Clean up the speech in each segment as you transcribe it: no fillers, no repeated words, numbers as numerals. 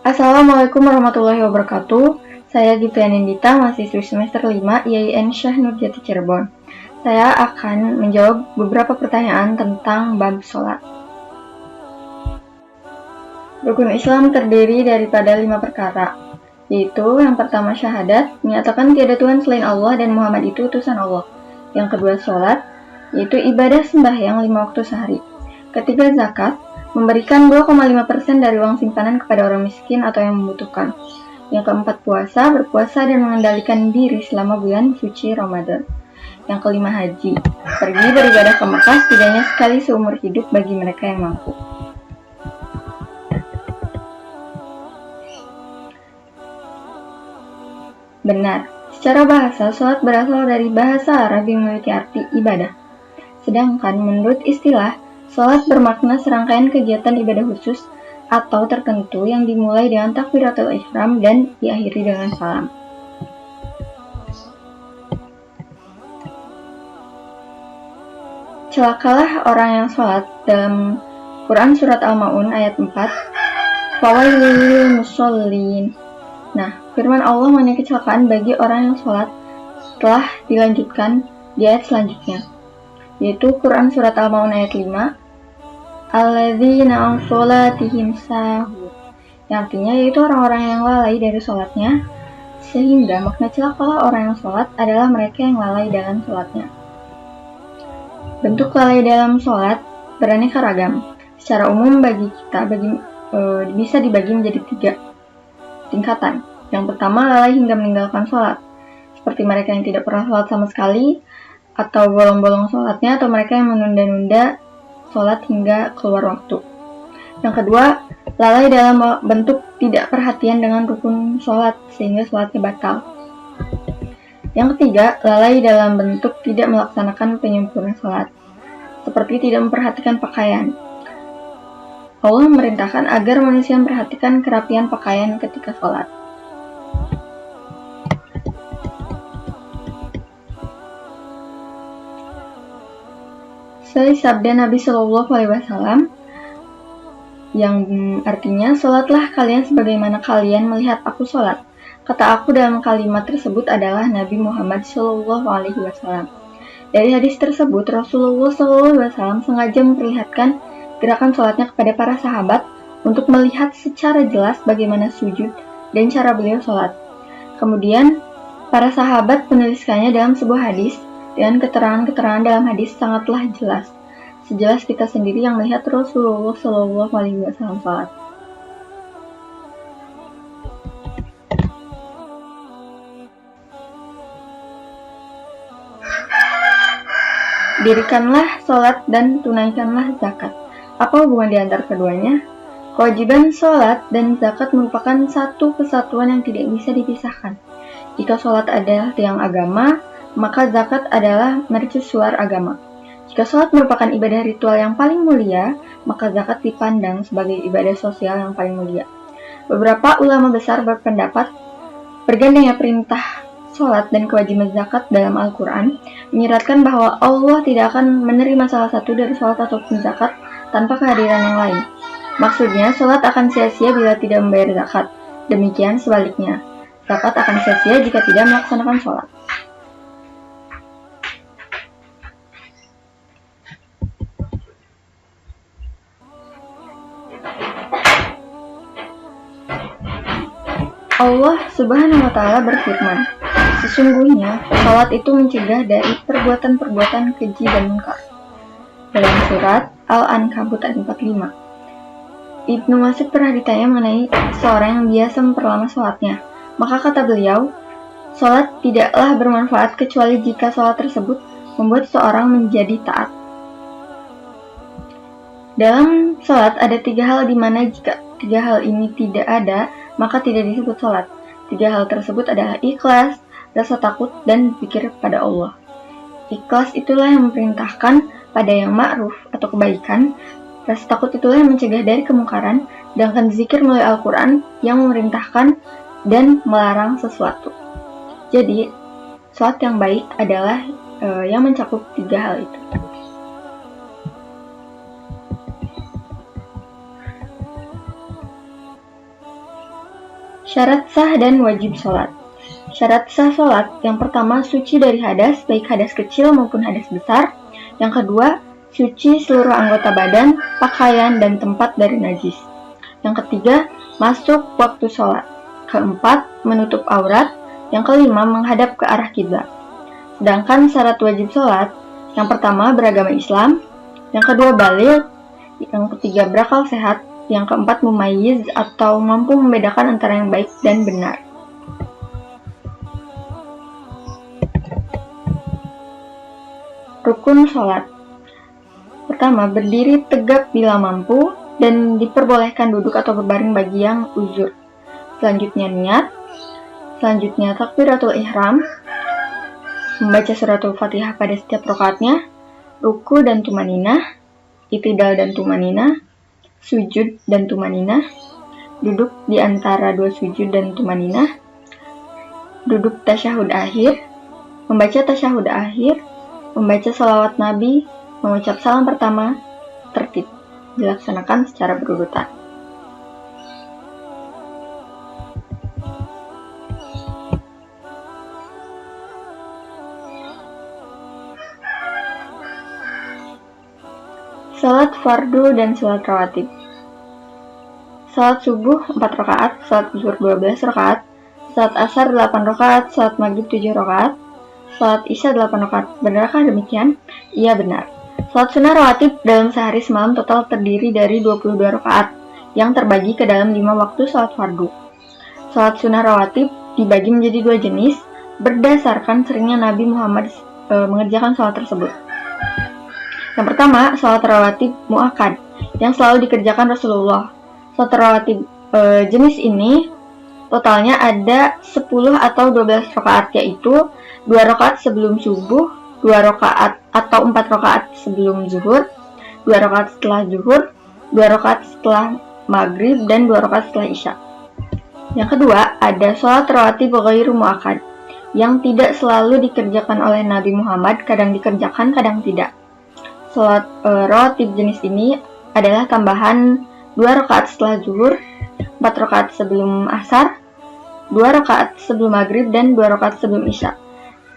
Assalamualaikum warahmatullahi wabarakatuh. Saya Gita Nindita, mahasiswi semester 5 IAIN Syah Nurjati Cirebon. Saya akan menjawab beberapa pertanyaan tentang bab sholat. Rukun Islam terdiri daripada 5 perkara, yaitu yang pertama syahadat, menyatakan tiada Tuhan selain Allah dan Muhammad itu utusan Allah. Yang kedua sholat, yaitu ibadah sembahyang 5 waktu sehari. Ketiga zakat, memberikan 2,5% dari uang simpanan kepada orang miskin atau yang membutuhkan. Yang keempat puasa, berpuasa dan mengendalikan diri selama bulan suci Ramadan. Yang kelima haji, pergi beribadah ke Mekah setidaknya sekali seumur hidup bagi mereka yang mampu. Benar, secara bahasa, sholat berasal dari bahasa Arab yang memiliki arti ibadah. Sedangkan menurut istilah, sholat bermakna serangkaian kegiatan ibadah khusus atau tertentu yang dimulai dengan takbiratul ihram dan diakhiri dengan salam. Celakalah orang yang sholat dalam Quran Surat Al-Ma'un ayat 4, Fawailul lil musholin. Nah, firman Allah mengenai kecelakaan bagi orang yang sholat telah dilanjutkan di ayat selanjutnya, yaitu Quran Surat Al-Ma'un ayat 5, Alladzina an sholatihim sahun, yang artinya yaitu orang-orang yang lalai dari sholatnya, sehingga makna celakalah orang yang sholat adalah mereka yang lalai dalam sholatnya. Bentuk lalai dalam sholat beraneka ragam. Secara umum bisa dibagi menjadi 3 tingkatan. Yang pertama, lalai hingga meninggalkan sholat, seperti mereka yang tidak pernah sholat sama sekali, atau bolong-bolong sholatnya, atau mereka yang menunda-nunda sholat hingga keluar waktu. Yang kedua, lalai dalam bentuk tidak perhatian dengan rukun sholat sehingga sholatnya batal. Yang ketiga, lalai dalam bentuk tidak melaksanakan penyempurnaan sholat, seperti tidak memperhatikan pakaian. Allah memerintahkan agar manusia memperhatikan kerapian pakaian ketika sholat. Sabda Nabi Shallallahu Alaihi Wasallam yang artinya, sholatlah kalian sebagaimana kalian melihat aku sholat. Kata aku dalam kalimat tersebut adalah Nabi Muhammad Shallallahu Alaihi Wasallam. Dari hadis tersebut, Rasulullah Shallallahu Alaihi Wasallam sengaja memperlihatkan gerakan sholatnya kepada para sahabat untuk melihat secara jelas bagaimana sujud dan cara beliau sholat. Kemudian, para sahabat menuliskannya dalam sebuah hadis dengan keterangan-keterangan dalam hadis sangatlah jelas. Sejelas kita sendiri yang melihat Rasulullah Shallallahu Alaihi Wasallam sholat. Dirikanlah sholat dan tunaikanlah zakat. Apa hubungan di antara keduanya? Kewajiban sholat dan zakat merupakan satu kesatuan yang tidak bisa dipisahkan. Jika sholat adalah tiang agama, maka zakat adalah mercusuar agama. Jika sholat merupakan ibadah ritual yang paling mulia, maka zakat dipandang sebagai ibadah sosial yang paling mulia. Beberapa ulama besar berpendapat bergandengnya perintah sholat dan kewajiban zakat dalam Al-Quran menyiratkan bahwa Allah tidak akan menerima salah satu dari sholat ataupun zakat tanpa kehadiran yang lain. Maksudnya, sholat akan sia-sia bila tidak membayar zakat. Demikian sebaliknya, zakat akan sia-sia jika tidak melaksanakan sholat. Allah Subhanahu wa Ta'ala berfirman, sesungguhnya sholat itu mencegah dari perbuatan-perbuatan keji dan munkar. Dalam surat Al-Ankabut ayat 45. Ibnu Mas'ud pernah ditanya mengenai seorang yang biasa memperlama sholatnya. Maka kata beliau, sholat tidaklah bermanfaat kecuali jika sholat tersebut membuat seorang menjadi taat. Dalam sholat ada 3 hal di mana jika 3 hal ini tidak ada, maka tidak disebut sholat. 3 hal tersebut adalah ikhlas, rasa takut, dan zikir pada Allah. Ikhlas itulah yang memerintahkan pada yang ma'ruf atau kebaikan, rasa takut itulah yang mencegah dari kemungkaran, sedangkan zikir melalui Al-Quran yang memerintahkan dan melarang sesuatu. Jadi, sholat yang baik adalah yang mencakup 3 hal itu. Syarat sah dan wajib sholat. Syarat sah sholat, yang pertama suci dari hadas, baik hadas kecil maupun hadas besar. Yang kedua, suci seluruh anggota badan, pakaian, dan tempat dari najis. Yang ketiga, masuk waktu sholat. Keempat, menutup aurat. Yang kelima, menghadap ke arah kiblat. Sedangkan syarat wajib sholat, yang pertama beragama Islam, yang kedua baligh, yang ketiga berakal sehat, yang keempat mumayyiz atau mampu membedakan antara yang baik dan benar. Rukun sholat. Pertama, berdiri tegak bila mampu dan diperbolehkan duduk atau berbaring bagi yang uzur. Selanjutnya niat. Selanjutnya takbiratul ihram, membaca suratul Fatihah pada setiap rakaatnya, ruku dan tumaninah, i'tidal dan tumaninah, sujud dan tumaninah, duduk di antara dua sujud dan tumaninah, duduk tasyahud akhir, membaca tasyahud akhir, membaca salawat Nabi, mengucap salam pertama, tertib, dilaksanakan secara berurutan. Salat fardu dan salat rawatib. Salat subuh 4 rakaat, salat zuhur 12 rakaat, salat asar 8 rakaat, salat maghrib 7 rakaat, salat isya 8 rakaat. Benarkah demikian? Iya, benar. Salat sunnah rawatib dalam sehari semalam total terdiri dari 22 rakaat yang terbagi ke dalam 5 waktu salat fardu. Salat sunnah rawatib dibagi menjadi 2 jenis berdasarkan seringnya Nabi Muhammad mengerjakan salat tersebut. Yang pertama, salat rawatib muakkad yang selalu dikerjakan Rasulullah. Salat rawatib jenis ini totalnya ada 10 atau 12 rakaat, yaitu 2 rakaat sebelum subuh, 2 rakaat atau 4 rakaat sebelum zuhur, 2 rakaat setelah zuhur, 2 rakaat setelah maghrib, dan 2 rakaat setelah isya. Yang kedua, ada salat rawatib ghairu muakkad yang tidak selalu dikerjakan oleh Nabi Muhammad, kadang dikerjakan, kadang tidak. Salat rawatib jenis ini adalah tambahan 2 rakaat setelah zuhur, 4 rakaat sebelum asar, 2 rakaat sebelum maghrib, dan 2 rakaat sebelum isya.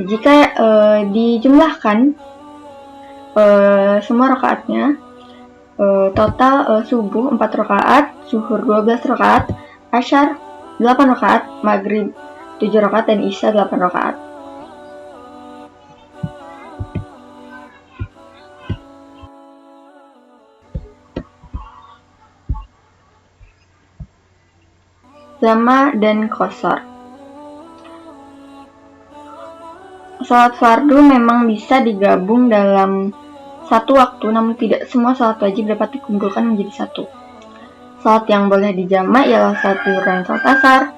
Jika dijumlahkan semua rakaatnya, total subuh 4 rakaat, zuhur 12 rakaat, asyar 8 rakaat, maghrib 7 rakaat, dan isya 8 rakaat. Jama dan qashar. Salat fardu memang bisa digabung dalam satu waktu, namun tidak semua salat wajib dapat dikumpulkan menjadi satu. Salat yang boleh dijama' ialah salat zuhur dan salat asar,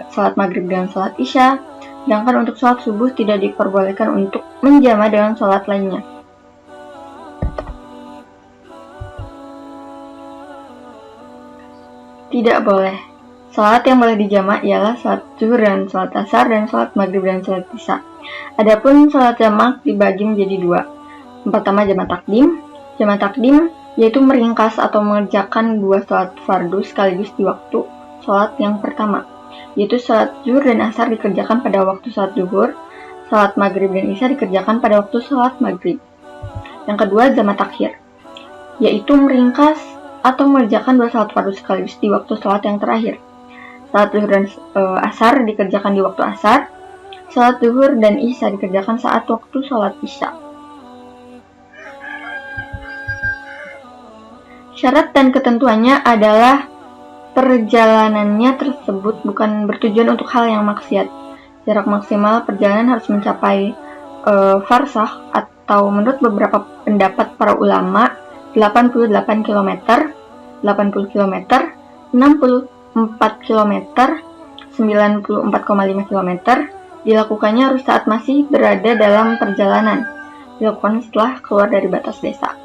salat maghrib dan salat isya, sedangkan untuk salat subuh tidak diperbolehkan untuk menjama' dengan salat lainnya. Tidak boleh. Salat yang boleh dijama' ialah salat zuhur dan salat asar, dan salat maghrib dan salat isya. Adapun salat jamak dibagi menjadi 2. Yang pertama jamak takdim. Jamak takdim yaitu meringkas atau mengerjakan 2 salat fardu sekaligus di waktu salat yang pertama, yaitu salat zuhur dan asar dikerjakan pada waktu salat zuhur, salat maghrib dan isya dikerjakan pada waktu salat maghrib. Yang kedua jamak takhir, yaitu meringkas atau mengerjakan 2 salat fardu sekaligus di waktu salat yang terakhir. Salat zuhur dan asar dikerjakan di waktu asar, salat zuhur dan isya dikerjakan saat waktu salat isya. Syarat dan ketentuannya adalah perjalanannya tersebut bukan bertujuan untuk hal yang maksiat. Jarak maksimal perjalanan harus mencapai farsakh atau menurut beberapa pendapat para ulama 88 km, 80 km, 64 km, 94,5 km. Dilakukannya harus saat masih berada dalam perjalanan. Dilakukan setelah keluar dari batas desa.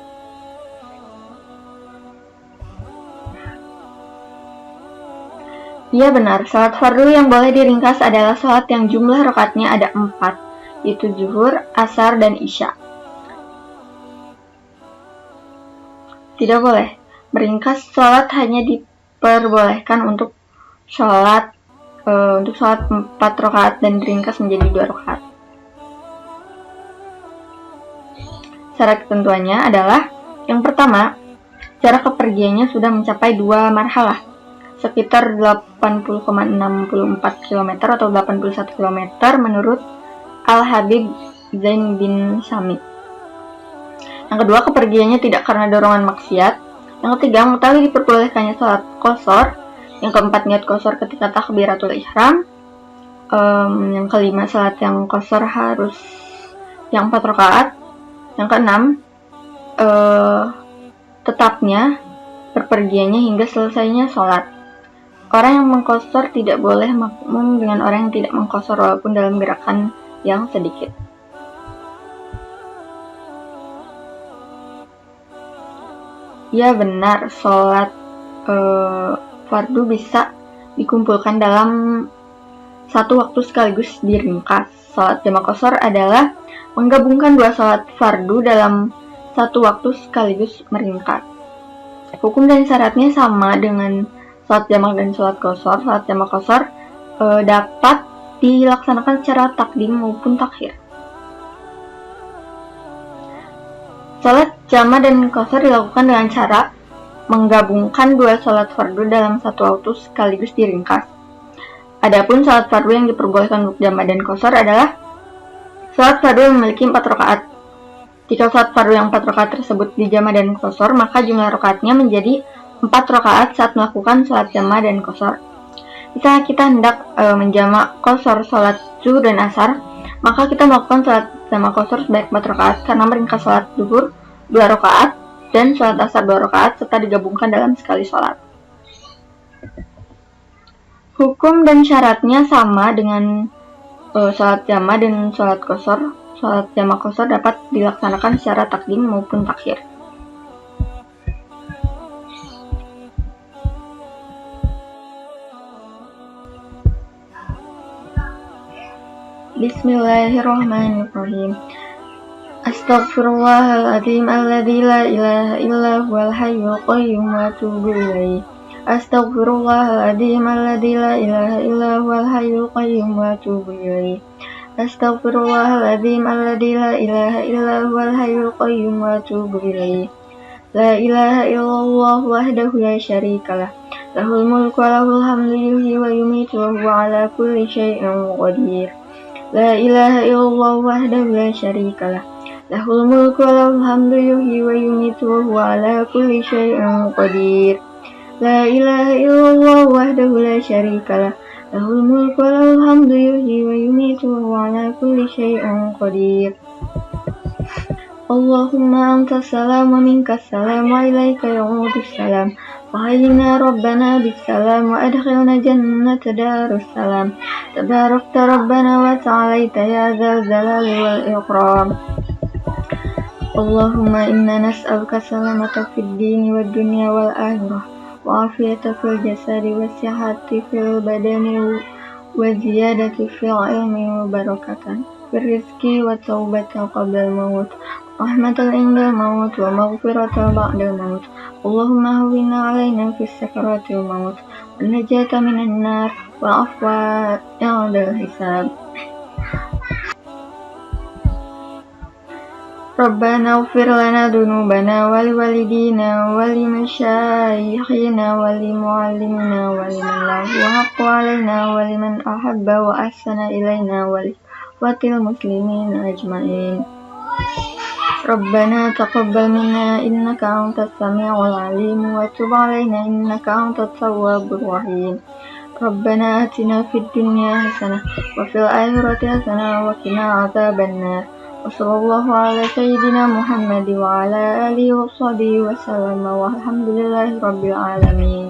Iya benar, salat fardu yang boleh diringkas adalah salat yang jumlah rakaatnya ada 4, yaitu zuhur, asar, dan isya. Tidak boleh. Meringkas salat hanya diperbolehkan untuk untuk sholat 4 rakaat dan diringkas menjadi 2 rakaat. Syarat ketentuannya adalah yang pertama, jarak kepergiannya sudah mencapai 2 marhalah, sekitar 80,64 km atau 81 km menurut Al-Habib Zain bin Sami. Yang kedua, kepergiannya tidak karena dorongan maksiat. Yang ketiga, mengetahui diperbolehkannya sholat qashar. Yang keempat, niat qashar ketika takbiratul ihram. Yang kelima, sholat yang qashar harus yang 4 rakaat. Yang keenam, tetapnya perpergiannya hingga selesainya sholat. Orang yang mengqashar tidak boleh makmum dengan orang yang tidak mengqashar walaupun dalam gerakan yang sedikit. Ya benar, sholat fardu bisa dikumpulkan dalam satu waktu sekaligus diringkas. Sholat jamak qashar adalah menggabungkan 2 sholat fardu dalam satu waktu sekaligus meringkas. Hukum dan syaratnya sama dengan sholat jamak dan sholat qashar. Sholat jamak qashar dapat dilaksanakan secara takdim maupun takhir. Sholat jamak dan qashar dilakukan dengan cara menggabungkan 2 sholat fardu dalam satu waktu sekaligus diringkas. Adapun sholat fardu yang diperbolehkan untuk jamak dan qashar adalah sholat fardu yang memiliki 4 rakaat. Jika sholat fardu yang 4 rakaat tersebut dijamak dan qashar, maka jumlah rakaatnya menjadi 4 rakaat saat melakukan sholat jamak dan qashar. Misalnya kita hendak menjamak qashar sholat zuhur dan asar, maka kita melakukan sholat jamak qashar sebanyak 4 rakaat karena meringkas sholat zuhur 2 rakaat dan sholat asar 2 rakaat serta digabungkan dalam sekali sholat. Hukum dan syaratnya sama dengan sholat jamak dan sholat qashar. Sholat jamak qashar dapat dilaksanakan secara takdim maupun takhir. Bismillahirrahmanirrahim. Astaghfirullahaladzim alladzi la ilaha illa huwal hayyul qayyum wa atubu ilaih. Astaghfirullahaladzim alladzi la ilaha illa huwal hayyul qayyum wa atubu ilaih. Astaghfirullahaladzim alladzi la ilaha illa huwal hayyul qayyum wa atubu ilaih. La ilaha illallah wahdahu la syarikalah. Lahul mulku wa lahul hamdu yuhyi wa yumiitu wa huwa ala kulli syai'in qadir. La ilaha illallah wahdahu la syarikalah. Lahul mulku wa lahul hamdu yuhyi wa yumiitu wa huwa ala kulli syai'in qadir. La ilaha illallah wahdahu la syarikalah. Lahul mulku wa lahul hamdu yuhyi wa yumiitu wa huwa ala kulli syai'in qadir. Allahumma anta salam wa minka salam wa ilaika ya'udu salam. Fahayyina rabbana bisalam wa adkhilna jannata darus salam. Tabarakta rabbana wa ta'alaita ya dzal jalali wal ikram. Allahumma inna nas'aluka salamata fid dini wad dunya wal akhirah wa afiyata fil jasadi wa sihhati fil badani wa ziyadati fil ilmi wa barakatan fil rizqi wa taubatan qabla al maut rahmatan inda al maut wa maghfiratan ba'da al maut. Allahumma hawwina alaina fis sakaratil maut wa najata minan nar wa afwa inda al hisab. Rabbana ighfir lana dhunubana wa liwalidina wa limasyayikhina wa limuallimina wa liman lahu haqqu alaina wa liman ahabba wa ahsana ilaina wa liwatil muslimin ajma'in. Rabbana taqabbal minna innaka antas sami'ul alim wa tub alaina innaka antat tawwabur rahim. Rabbana atina fid dunya hasanah wa fil akhirati hasanah wa qina adzabannar. Wassallallahu ala sayyidina Muhammad wa ala alihi wa sahbihi wa sallam walhamdulillahi rabbil alamin.